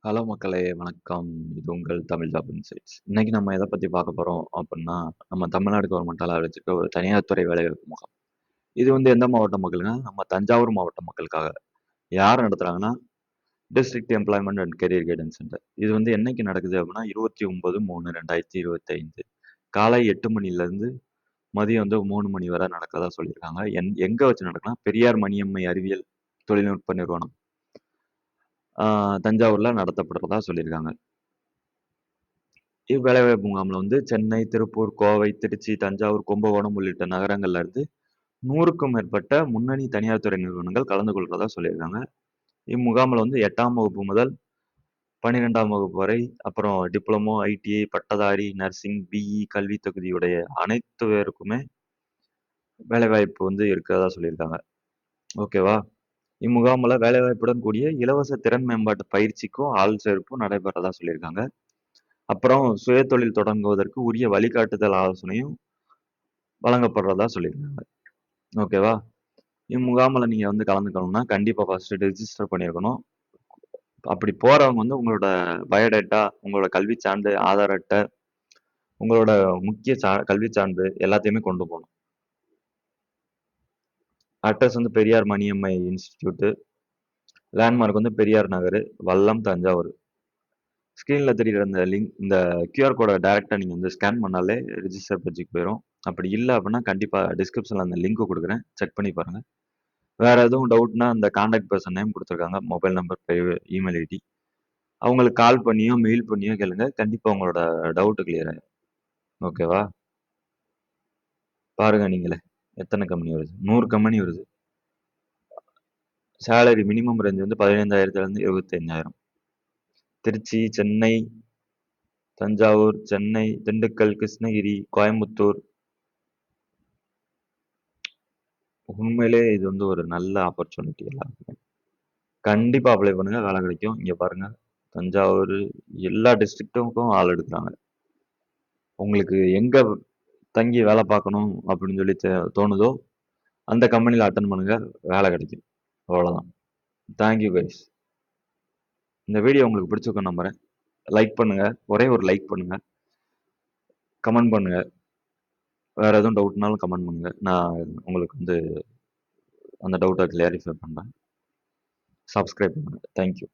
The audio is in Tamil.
ஹலோ மக்களே! வணக்கம். இது உங்கள் தமிழ் ஜாப் இன்சைட்ஸ். இன்னைக்கு நம்ம எத பத்தி பார்க்க போறோம் அப்புட்ன்னா, நம்ம தமிழ்நாடு கவர்மெண்ட்டால அறிவிச்சிருக்க ஒரு தனியார் துறை வேலைவாய்ப்பு முகாம். இது வந்து எந்த மாவட்ட மக்களுக்குன்னா, நம்ம தஞ்சாவூர் மாவட்ட மக்களுக்காக. யார் நடத்துறாங்கன்னா, district employment and career guidance centre. இது வந்து என்னைக்கு நடக்குது அப்டின்னா, 29/3/2025 காலை 8 மணிலருந்து மதியம் வந்து 3 மணி வரை நடக்கிறதா சொல்லியிருக்காங்க. எங்க வச்சு நடக்கும்னா, பெரியார் மணியம்மை அறிவியல் தொழில்நுட்ப நிறுவனம். ஆ தஞ்சாவூர்ல நடத்தப்படுறதா சொல்லியிருக்காங்க. இவ்வேலைவாய்ப்பு முகாம்ல வந்து சென்னை, திருப்பூர், கோவை, திருச்சி, தஞ்சாவூர், கும்பகோணம் உள்ளிட்ட நகரங்கள்ல இருந்து 100க்கும் மேற்பட்ட முன்னணி தனியார் துறை நிறுவனங்கள் கலந்து கொள்றதா சொல்லியிருக்காங்க. இம்முகாம்ல வந்து 8ஆம் வகுப்பு முதல் 12ஆம் வகுப்பு வரை, அப்புறம் டிப்ளமோ, ஐடிஐ, பட்டதாரி, நர்சிங், பிஇ கல்வி தகுதியுடைய அனைத்து பேருக்குமே வேலைவாய்ப்பு வந்து இருக்கிறதா சொல்லியிருக்காங்க. ஓகேவா? இம்முகாம்ல வேலைவாய்ப்புடன் கூடிய இலவச திறன் மேம்பாட்டு பயிற்சிக்கும் ஆள் சேர்ப்பும் நடைபெறதா சொல்லியிருக்காங்க. அப்புறம் சுயதொழில் தொடங்குவதற்கு உரிய வழிகாட்டுதல் ஆலோசனையும் வழங்கப்படுறதா சொல்லியிருக்காங்க. ஓகேவா? இம்முகாம்ல நீங்க வந்து கலந்துக்கணும்னா, கண்டிப்பா ஃபர்ஸ்ட் ரெஜிஸ்டர் பண்ணியிருக்கணும். அப்படி போறவங்க வந்து உங்களோட பயோடேட்டா, உங்களோட கல்வி சான்று, ஆதார் அட்டை, உங்களோட முக்கிய கல்வி சான்று எல்லாத்தையுமே கொண்டு போணும். அட்ரஸ் வந்து பெரியார் மணியம்மை இன்ஸ்டிடியூட். லேண்ட்மார்க் வந்து பெரியார் நகர், வல்லம், தஞ்சாவூர். ஸ்க்ரீன்ல தெரியிற இந்த கியூஆர் கோட டைரக்ட்டா நீங்க வந்து ஸ்கேன் பண்ணாலே ரிஜிஸ்டர் பேஜுக்கு போயிரும். அப்படி இல்ல அப்படின்னா, கண்டிப்பா டிஸ்கிரிப்ஷன்ல அந்த லிங்க் குடுக்குறேன். செக் பண்ணி பாருங்க. வேற எதுவும் டவுட்னா அந்த கான்டாக்ட் பெர்சன் நேம் குடுத்துருக்காங்க. Mobile number, email ID. அவங்களுக்கு கால் பண்ணியோ, மெயில் பண்ணியோ கேளுங்க. கண்டிப்பா உங்களோட டவுட் கிளியர் ஆயிரும். ஓகேவா? பாருங்க நீங்களே. எத்தன கம்பெனி வருது? 100 கம்பெனி வருது. சேலரி மினிமம் ரேஞ்ச் வந்து 15,000லேருந்து 25,000. திருச்சி, சென்னை, தஞ்சாவூர், சென்னை, திண்டுக்கல், கிருஷ்ணகிரி, கோயம்புத்தூர். உண்மையிலே இது வந்து ஒரு நல்ல ஆப்பர்ச்சுனிட்டி எல்லாருக்குமே. கண்டிப்பா அப்ளை பண்ணுங்க. வேலை கிடைக்கும். இங்க பாருங்க. தஞ்சாவூர் எல்லா டிஸ்ட்ரிக்ட்டுக்கும் ஆள் எடுக்குறாங்க. உங்களுக்கு எங்க தங்கி வேலை பார்க்கணும் அப்படின்னு சொல்லி தோணுதோ, அந்த கம்பெனில அட்டெண்ட் பண்ணுங்க. வேலை கிடைக்கும். அவ்வளோதான். Thank you guys. இந்த வீடியோ உங்களுக்கு பிடிச்சிருக்கும்னு நம்புறேன். லைக் பண்ணுங்க. ஒரே ஒரு லைக் பண்ணுங்க. கமெண்ட் பண்ணுங்க. வேற எதுவும் டவுட்னாலும் கமெண்ட் பண்ணுங்க. நான் உங்களுக்கு வந்து அந்த டவுட்ட கிளாரிஃபை பண்றேன். சப்ஸ்கிரைப் பண்ணுங்க. Thank you.